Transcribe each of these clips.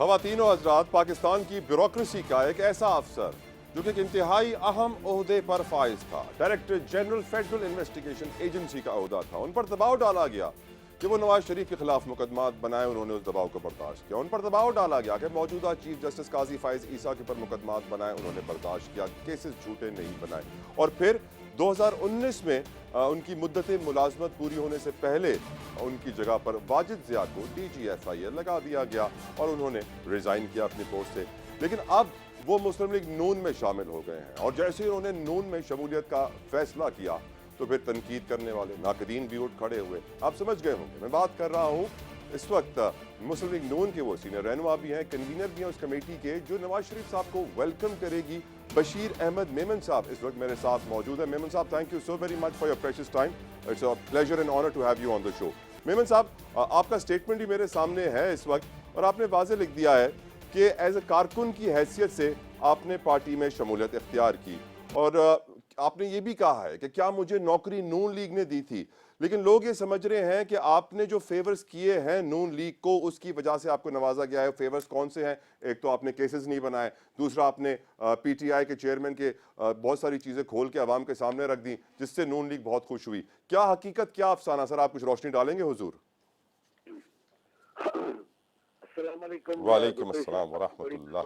ख़वातीन और हज़रात, पाकिस्तान की ब्यूरोक्रेसी का एक ऐसा अफसर जो कि एक इंतहाई अहम ओहदे पर फाइज था, director general federal investigation agency का ओहदा था, उन पर दबाव डाला गया कि वो नवाज शरीफ के खिलाफ मुकदमात बनाए। उन्होंने उस दबाव को बर्दाश्त किया। उन पर दबाव डाला गया कि मौजूदा चीफ जस्टिस काजी फाइज ईसा के पर मुकदमात बनाए। उन्होंने बर्दाश्त किया, केसेस झूठे नहीं बनाए। और फिर 2019 में उनकी मुद्दत मुलाजमत पूरी होने से पहले उनकी जगह पर वाजिद ज़िया को DGFIA लगा दिया गया और उन्होंने रिज़ाइन किया अपनी पोस्ट से। लेकिन अब वो मुस्लिम लीग नून में शामिल हो गए हैं और जैसे ही उन्होंने नून में शमूलियत का फैसला किया तो फिर तनकीद करने वाले नाकदीन भी उठ खड़े हुए। आप समझ गए होंगे मैं बात कर रहा हूँ इस वक्त मुस्लिम लीग नून के वो सीनियर रहनुमा भी हैं, कन्वीनर भी हैं उस कमेटी के जो नवाज शरीफ साहब को वेलकम करेगी। बशीर अहमद मेमन साहब इस वक्त मेरे साथ मौजूद है। Memon sahab, thank you so very much for your precious time. It's a pleasure and honour to have you on the show. Memon sahab, आपका स्टेटमेंट भी मेरे सामने है इस वक्त और आपने वाज़ेह लिख दिया है कि एज ए कारकुन की हैसियत से आपने पार्टी में शमूलियत इख्तियार की और आपने ये भी कहा है कि क्या मुझे नौकरी नून लीग ने दी थी, लेकिन लोग ये समझ रहे हैं कि आपने जो फेवर्स किए हैं नून लीग को उसकी वजह से आपको नवाजा गया है। फेवर्स कौन से हैं? एक तो आपने केसेस नहीं बनाए, दूसरा आपने PTI के चेयरमैन के बहुत सारी चीज़ें खोल के आवाम के सामने रख दी जिससे नून लीग बहुत खुश हुई। क्या हकीकत, क्या अफसाना? सर आप कुछ रोशनी डालेंगे हुजूर? वालेकुम अस्सलाम व रहमतुल्लाह।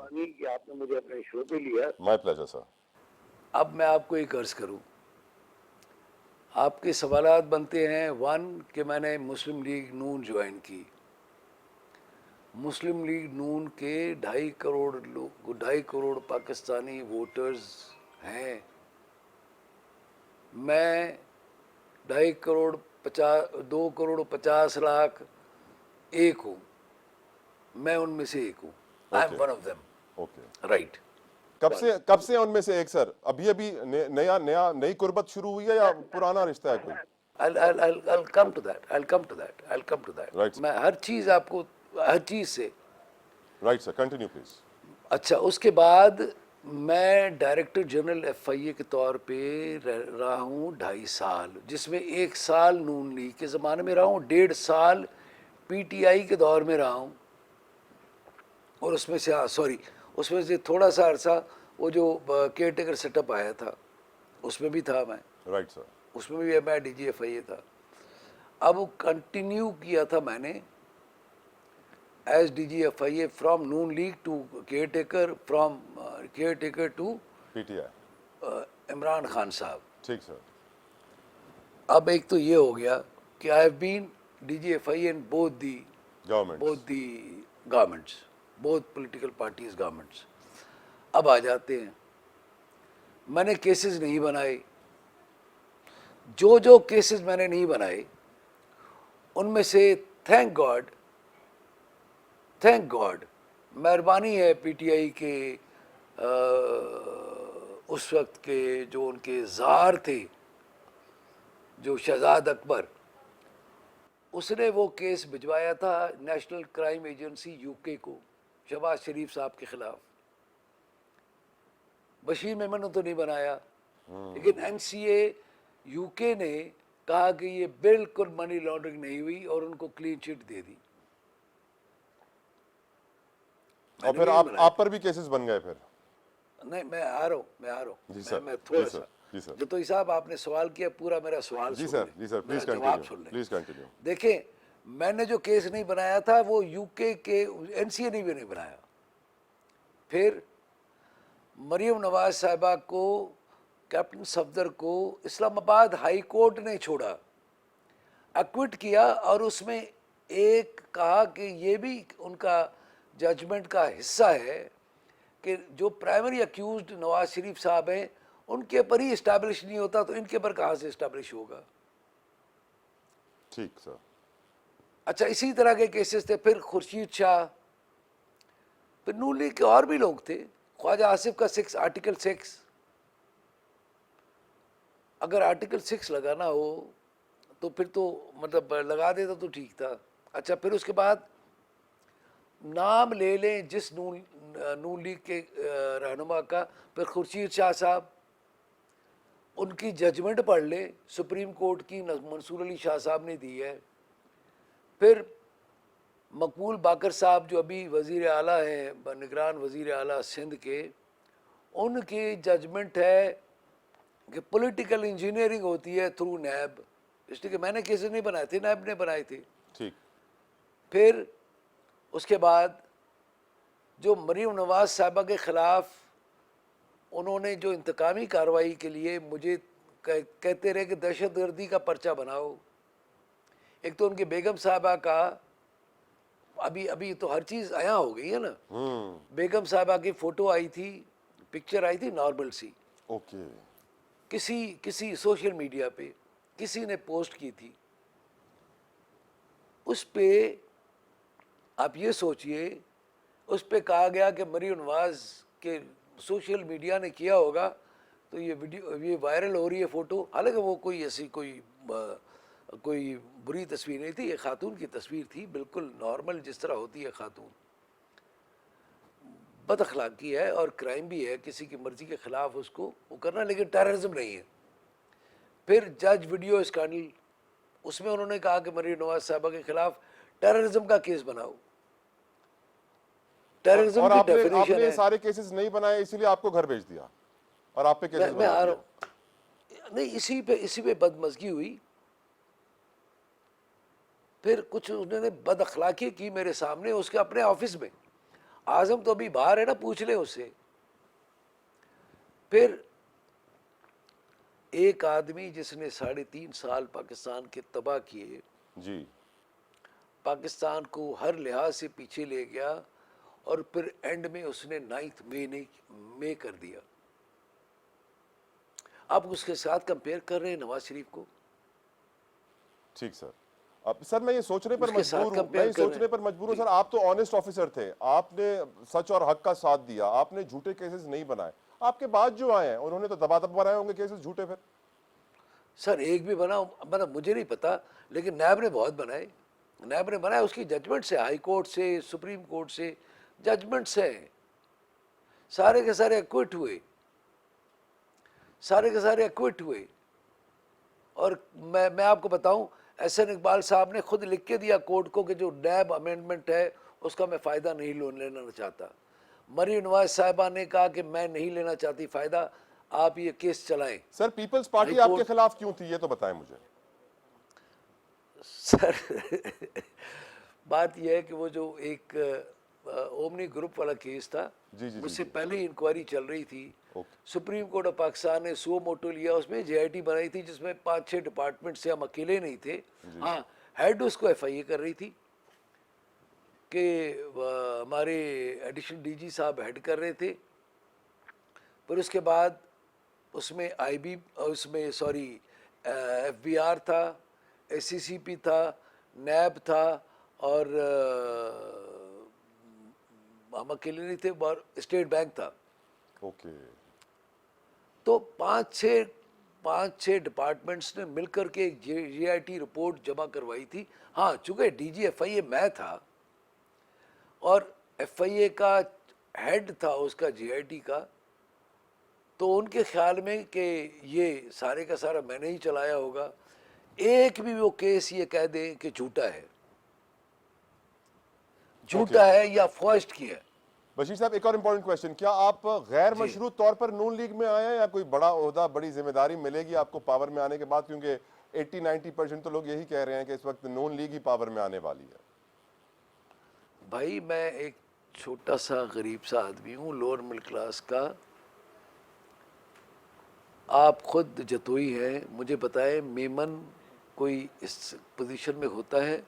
आपने मुझे अपने शो पे लिया। My pleasure sir. अब मैं आपको एक अर्ज करूं, आपके सवालात बनते हैं। वन कि मैंने मुस्लिम लीग नून ज्वाइन की। मुस्लिम लीग नून के 2.5 करोड़ लोग, 2.5 करोड़ पाकिस्तानी वोटर्स हैं। मैं 2.5 करोड़ 2 करोड़ 50 लाख एक हूँ, मैं उनमें से एक हूँ। I am one of them. Okay, right. कब से उनमें से एक सर? अभी अभी नई कुर्बत शुरू हुई है या पुराना रिश्ता है कोई? I'll come to that. Right. मैं हर चीज़ आपको, हर चीज़ से। Right sir, continue please. अच्छा, उसके बाद मैं डायरेक्टर जनरल FIA के तौर पे रहा हूँ 2.5 साल, जिसमें 1 साल नून लीग के ज़माने में रहा हूँ, 1.5 साल PTI के दौर में रहा हूँ और उसमें से थोड़ा सा अरसा वो जो केयर टेकर सेटअप आया था उसमें भी था मैं। Right sir. उसमें भी मैं DGFIA था। अब कंटिन्यू किया था मैंने as DGFIA from Noon League to caretaker, from caretaker to PTI Imran Khan sahab. ठीक सर। अब एक तो ये हो गया कि I have been DGFIA in both the governments, both political parties governments. अब आ जाते हैं, मैंने केसेस नहीं बनाए। जो केसेस मैंने नहीं बनाए उनमें से थैंक गॉड मेहरबानी है PTI के उस वक्त के जो उनके ज़ार थे, जो शहजाद अकबर, उसने वो केस भिजवाया था नेशनल क्राइम एजेंसी UK को शहबाज शरीफ साहब के खिलाफ। बशीर मेमन ने तो नहीं बनाया, लेकिन NCA UK ने कहा कि ये बिल्कुल मनी लॉन्ड्रिंग नहीं हुई और उनको क्लीन चिट दे दी। और फिर आप पर भी केसेस बन गए फिर? नहीं, मैं आ रहा हूँ जी सर, मैं थोड़ा जी सर, सा जी सर। जो तो साहब आपने सवाल किया, पूरा मेरा सवाल जी सुन सर, लें, जी सर, प्लीज मेरा जवाब सुन कंटिन्यू, लें। Please continue. देखें, मैंने जो केस नहीं बनाया था वो UK के NCA ने भी नहीं बनाया। फिर मरियम नवाज साहिबा को, कैप्टन सफदर को इस्लामाबाद हाई कोर्ट ने छोड़ा, एक्विट किया और उसमें एक कहा कि ये भी उनका जजमेंट का हिस्सा है कि जो प्राइमरी अक्यूज्ड नवाज शरीफ साहब हैं उनके पर ही इस्टेब्लिश नहीं होता तो इनके पर कहाँ से इस्टेब्लिश होगा। ठीक सर। अच्छा, इसी तरह के केसेस थे। फिर खुर्शीद शाह, फिर नून लीग के और भी लोग थे। ख्वाजा आसिफ का आर्टिकल 6, अगर आर्टिकल 6 लगाना हो तो फिर तो मतलब लगा देता तो ठीक था। अच्छा, फिर उसके बाद नाम ले लें जिस नून लीग के रहनुमा का, फिर खुर्शीद शाह साहब, उनकी जजमेंट पढ़ ले, सुप्रीम कोर्ट की मंसूर अली शाह साहब ने दी है। फिर मकबूल बाकर साहब जो अभी वज़ीर आला हैं, निगरान वज़ीर आला सिंध के, उनकी जजमेंट है कि पॉलिटिकल इंजीनियरिंग होती है थ्रू नैब, इसलिए कि मैंने केसेस नहीं बनाए थे, नैब ने बनाए थे। ठीक। फिर उसके बाद जो मरीम नवाज साहिबा के ख़िलाफ़ उन्होंने जो इंतकामी कार्रवाई के लिए मुझे कहते रहे कि दहशतगर्दी का पर्चा बनाओ। एक तो उनकी बेगम साहिबा का अभी अभी तो हर चीज़ आया हो गई है ना। बेगम साहिबा की फ़ोटो आई थी, पिक्चर आई थी नॉर्मल सी, ओके। किसी सोशल मीडिया पे किसी ने पोस्ट की थी। उस पे आप ये सोचिए, उस पे कहा गया कि मरीम नवाज के सोशल मीडिया ने किया होगा, तो ये वीडियो ये वायरल हो रही है फ़ोटो। हालांकि वो कोई ऐसी कोई बुरी तस्वीर नहीं थी, ये खातून की तस्वीर थी, बिल्कुल नॉर्मल जिस तरह होती है खातून। बद अखलाकी है और क्राइम भी है, किसी की मर्ज़ी के ख़िलाफ़ उसको वो करना, लेकिन टेररिज्म नहीं है। फिर जज वीडियो स्कैंडल, उसमें उन्होंने कहा कि मरीम नवाज साहिबा के ख़िलाफ़ टेररिज्म का केस बनाओ। टेररिज्म और की आपने डेफिनेशन है। सारे केसेस नहीं बनाए, इसीलिए आपको घर भेज दिया और आप पे केसेस मैं बना आ रहा दिए। हूँ नहीं, इसी पे बदमज़गी हुई। फिर कुछ उन्होंने बद अखलाकी की मेरे सामने, उसके अपने ऑफिस में। आजम तो अभी बाहर है ना, पूछ ले उससे। फिर एक आदमी जिसने 3.5 साल पाकिस्तान के तबाह किए, जी। पाकिस्तान को हर लिहाज से पीछे ले गया, और फिर एंड में उसने 9 मई कर दिया। आप उसके साथ कंपेयर कर रहे हैं नवाज शरीफ को। ठीक सर। अब सर मैं ये सोचने पर उसके साथ मजबूर हूँ, मैं कंपेयर ये कर रहे सोचने हैं पर मजबूर हूँ जी। सर, आप तो ऑनेस्ट ऑफिसर थे, आपने सच और हक का साथ दिया, आपने झूठे केसेस नहीं बनाए। आपके बाद जो आए हैं उन्होंने तो दबादब बनाए होंगे केसेस झूठे। फिर सर एक भी बना मतलब मुझे नहीं पता, लेकिन नैब ने बहुत बनाए। नैब ने बनाया, उसकी जजमेंट से, हाई कोर्ट से, सुप्रीम कोर्ट से जजमेंट से सारे के सारे एक्विट हुए, सारे के सारे एक्विट हुए। और मैं आपको बताऊं, एहसन इकबाल साहब ने खुद लिख के दिया कोर्ट को कि जो नैब अमेंडमेंट है उसका मैं फ़ायदा नहीं लेना चाहता। मरीम नवाज साहिबा ने कहा कि मैं नहीं लेना चाहती फ़ायदा, आप ये केस चलाएं। सर पीपल्स पार्टी हाई आपके कोर्ट खिलाफ क्यों थी, ये तो बताएं मुझे। सर बात यह है कि वो जो एक ओमनी ग्रुप वाला केस था, जी जी जी उससे जी। पहले ही इंक्वायरी चल रही थी। Okay. Supreme court of Pakistan ने सुओ मोटो लिया, उसमें जेआईटी बनाई थी, जिसमें 5-6 डिपार्टमेंट से, हम अकेले नहीं थे। हाँ, हेड उसको एफआईए कर रही थी कि हमारे एडिशनल डीजी साहब हेड कर रहे थे। फिर उसके बाद उसमें आईबी, उसमें सॉरी एफबीआर था, एससीसीपी था, नैब था, और हम अकेले नहीं थे, और स्टेट बैंक था। ओके। तो पाँच छः डिपार्टमेंट्स ने मिलकर के एक जीआईटी रिपोर्ट जमा करवाई थी। हाँ, चूँकि डीजी एफआईए मैं था और एफआईए का हेड था उसका जीआईटी का, तो उनके ख्याल में कि ये सारे का सारा मैंने ही चलाया होगा। एक भी वो केस ये कह दे कि झूठा है, झूठा है या फॉस्ट किया है। बशीर साहब एक और इम्पोर्टेंट क्वेश्चन, क्या आप गैर जी, मशरूत तौर पर नून लीग में आए हैं या कोई बड़ा ओहदा, बड़ी जिम्मेदारी मिलेगी आपको पावर में आने के बाद? क्योंकि 80-90% तो लोग यही कह रहे हैं कि इस वक्त नून लीग ही पावर में आने वाली है। भाई मैं एक छोटा सा गरीब सा आदमी हूँ, लोअर मिडिल क्लास का। आप खुद जतोई हैं, मुझे बताएं मेमन कोई इस पोजीशन में होता है?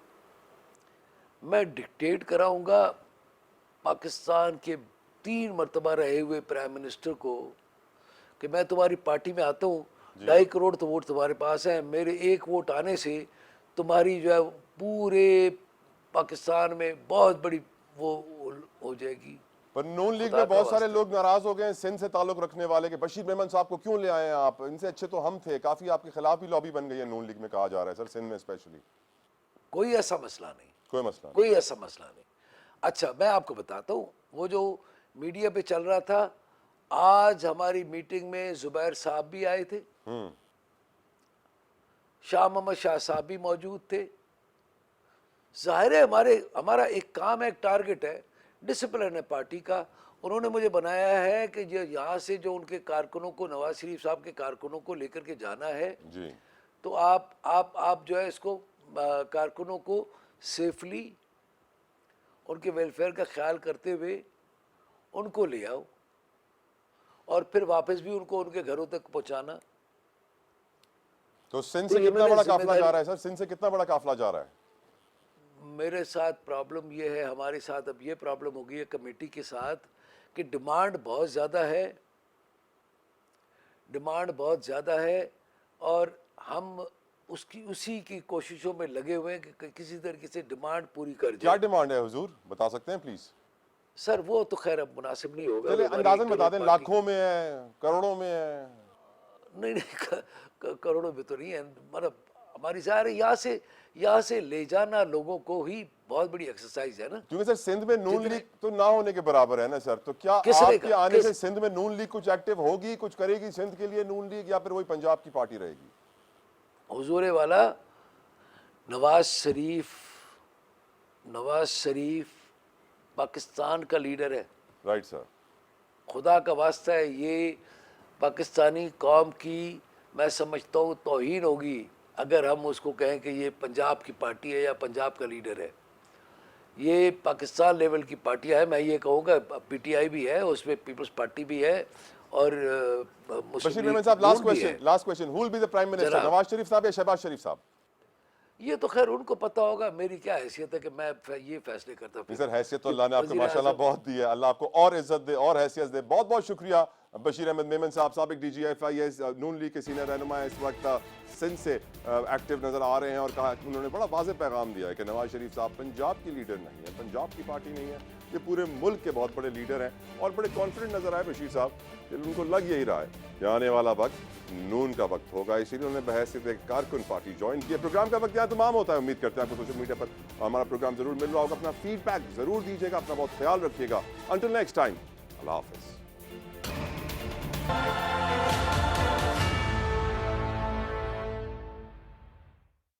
मैं डिक्टेट कराऊंगा पाकिस्तान के 3 मरतबा रहे हुए प्राइम मिनिस्टर को कि मैं तुम्हारी पार्टी में आता हूँ, 2.5 करोड़ तो वोट तुम्हारे पास है, मेरे 1 वोट आने से तुम्हारी जो है पूरे पाकिस्तान में बहुत बड़ी वो हो जाएगी। पर नून लीग खुदा में का बहुत सारे वास्ता, लोग नाराज हो गए हैं सिंध से ताल्लुक रखने वाले, के बशीर मेमन साहब को क्यों ले आए हैं आप, इनसे अच्छे तो हम थे। काफी आपके खिलाफ ही लॉबी बन गई है नून लीग में, कहा जा रहा है सर, सिंध में स्पेशली। कोई ऐसा मसला नहीं, कोई मसला कोई ऐसा मसला नहीं। अच्छा, मैं आपको बताता हूँ, वो जो मीडिया पे चल रहा था, आज हमारी मीटिंग में जुबैर साहब भी आए थे, शाह मोहम्मद शाह साहब भी मौजूद थे, जाहिर है हमारा एक काम है, एक टारगेट है, डिसिप्लिन है पार्टी का। उन्होंने मुझे बनाया है कि जो यहाँ से जो उनके कारकुनों को, नवाज शरीफ साहब के कारकुनों को लेकर के जाना है, जी तो आप जो है इसको कारकुनों को सेफली, उनके वेलफेयर का ख्याल करते हुए उनको ले आओ और फिर वापस भी उनको उनके घरों तक पहुंचाना। तो सिंध तो से ये कितना मैंने बड़ा काफिला जिम्मेदारी- जा रहा है सर? सिंध से कितना बड़ा काफिला जा रहा है? मेरे साथ प्रॉब्लम ये है, हमारे साथ अब ये प्रॉब्लम हो गई है कमेटी के साथ कि डिमांड बहुत ज़्यादा है, डिमांड बहुत ज़्यादा है, और हम उसी की कोशिशों में लगे हुए हैं कि किसी तरीके से डिमांड पूरी कर क्या जाए। डिमांड है हुजूर, बता सकते हैं प्लीज? सर वो तो खैर अब मुनासिब नहीं होगा। चलिए हमारी अंदाजन बता दें, पार्टी- लाखों में है, करोड़ों में है? नहीं, करोड़ों में तो नहीं है, मतलब हमारी सारे यहाँ से ले जाना लोगों को ही बहुत बड़ी एक्सरसाइज है ना। क्योंकि सर सिंध में नून जितने- लीग तो ना होने के बराबर है ना सर, तो क्या किसने आपके कहा? आने से सिंध में नून लीग कुछ एक्टिव होगी, कुछ करेगी सिंध के लिए नून लीग, या फिर वही पंजाब की पार्टी रहेगी? हुजूर वाला नवाज शरीफ पाकिस्तान का लीडर है, राइट सर। खुदा का वास्ता है, ये पाकिस्तानी कौम की मैं समझता हूँ तौहीन होगी अगर हम उसको कहें कि ये पंजाब की पार्टी है या पंजाब का लीडर है। ये पाकिस्तान लेवल की पार्टियां है, मैं ये कहूँगा पीटीआई भी है, उसमें पीपल्स पार्टी भी है, और बशीर मेमन साहब, लास्ट नून भी है। Question, who will be the prime minister, जनाब। नवाज शरीफ साहब या शहबाज शरीफ साहब? ये तो खैर उनको पता होगा, मेरी क्या हैसियत है कि मैं ये फैसले करता नहीं सर, हैसियत तो अल्लाह ने आपको वज़ीर माशाल्लाह आज़म- बहुत दी है, अल्लाह आपको और इज्जत दे और हैसियत दे। बहुत बहुत शुक्रिया बशीर अहमद मेमन साहब, साबिक DGFIS नून लीग के सीनियर रहनुमा इस वक्त सिंध से एक्टिव नजर आ रहे हैं, और कहा उन्होंने बड़ा वाज़ेह पैगाम दिया है कि नवाज शरीफ साहब पंजाब की लीडर नहीं है, पंजाब की पार्टी नहीं है, ये पूरे मुल्क के बहुत बड़े लीडर हैं, और बड़े कॉन्फिडेंट नजर आए बशीर साहब कि उनको लग यही रहा है कि आने वाला वक्त नून का वक्त होगा, इसीलिए उन्होंने बहैसियत एक कारकुन पार्टी ज्वाइन किया। प्रोग्राम का वक्त यहाँ तमाम होता है, उम्मीद करते हैं आपको सोशल मीडिया पर हमारा प्रोग्राम जरूर मिल रहा होगा, अपना फीडबैक जरूर दीजिएगा, अपना बहुत ख्याल रखिएगा। अंटिल नेक्स्ट टाइम, अल्लाह हाफिज़।